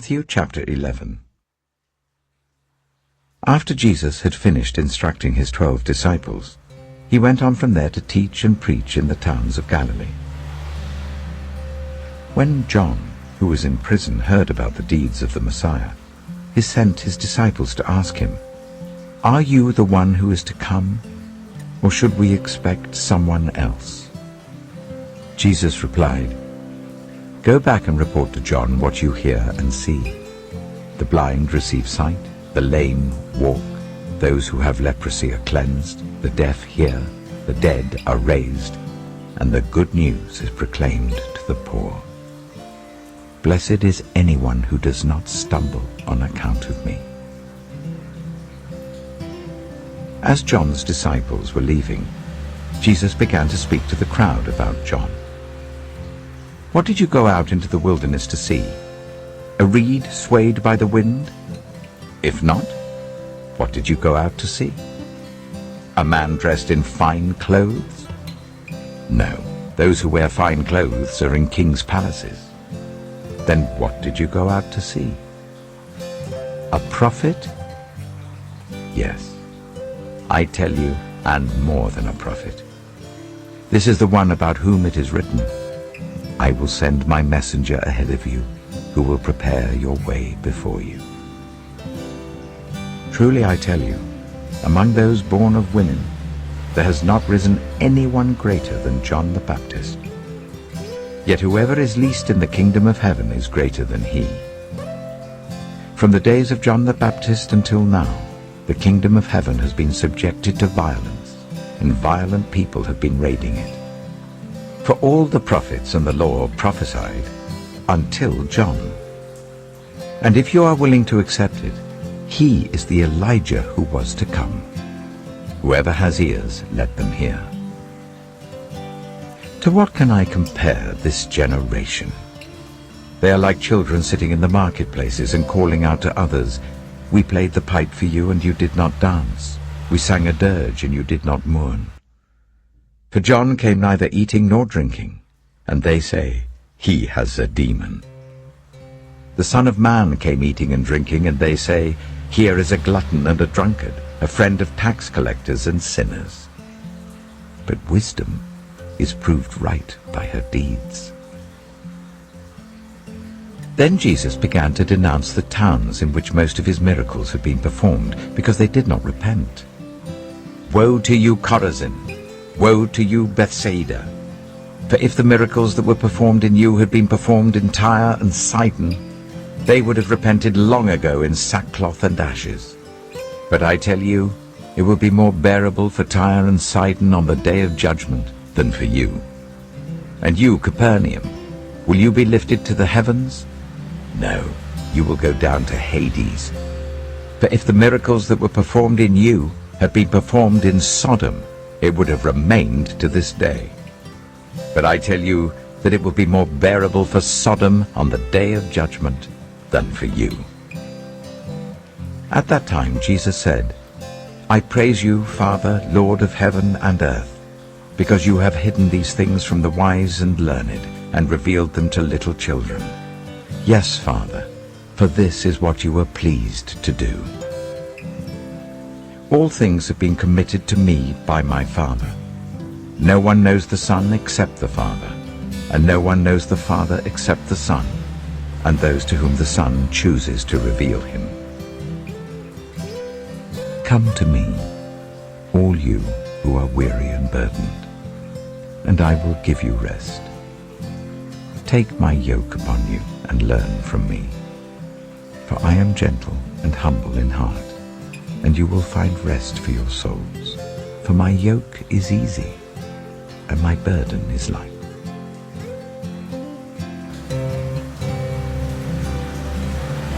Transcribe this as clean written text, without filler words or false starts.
Matthew chapter 11. After Jesus had finished instructing his 12 disciples, he went on from there to teach and preach in the towns of Galilee. When John, who was in prison, heard about the deeds of the Messiah, he sent his disciples to ask him, "Are you the one who is to come, or should we expect someone else?" Jesus replied, "Go back and report to John what you hear and see. The blind receive sight, the lame walk, those who have leprosy are cleansed, the deaf hear, the dead are raised, and the good news is proclaimed to the poor. Blessed is anyone who does not stumble on account of me." As John's disciples were leaving, Jesus began to speak to the crowd about John. "What did you go out into the wilderness to see? A reed swayed by the wind? If not, what did you go out to see? A man dressed in fine clothes? No, those who wear fine clothes are in kings' palaces. Then what did you go out to see? A prophet? Yes, I tell you, and more than a prophet. This is the one about whom it is written, 'I will send my messenger ahead of you, who will prepare your way before you.' Truly I tell you, among those born of women, there has not risen anyone greater than John the Baptist. Yet whoever is least in the kingdom of heaven is greater than he. From the days of John the Baptist until now, the kingdom of heaven has been subjected to violence, and violent people have been raiding it. For all the prophets and the law prophesied until John. And if you are willing to accept it, he is the Elijah who was to come. Whoever has ears, let them hear. To what can I compare this generation? They are like children sitting in the marketplaces and calling out to others, 'We played the pipe for you and you did not dance. We sang a dirge and you did not mourn.' For John came neither eating nor drinking, and they say, 'He has a demon.' The Son of Man came eating and drinking, and they say, 'Here is a glutton and a drunkard, a friend of tax collectors and sinners.' But wisdom is proved right by her deeds." Then Jesus began to denounce the towns in which most of his miracles had been performed, because they did not repent. "Woe to you, Chorazin! Woe to you, Bethsaida! For if the miracles that were performed in you had been performed in Tyre and Sidon, they would have repented long ago in sackcloth and ashes. But I tell you, it will be more bearable for Tyre and Sidon on the day of judgment than for you. And you, Capernaum, will you be lifted to the heavens? No, you will go down to Hades. For if the miracles that were performed in you had been performed in Sodom, it would have remained to this day. But I tell you that it will be more bearable for Sodom on the day of judgment than for you." At that time Jesus said, "I praise you, Father, Lord of heaven and earth, because you have hidden these things from the wise and learned, and revealed them to little children. Yes, Father, for this is what you were pleased to do. All things have been committed to me by my Father. No one knows the Son except the Father, and no one knows the Father except the Son, and those to whom the Son chooses to reveal him. Come to me, all you who are weary and burdened, and I will give you rest. Take my yoke upon you and learn from me, for I am gentle and humble in heart, and you will find rest for your souls. For my yoke is easy, and my burden is light."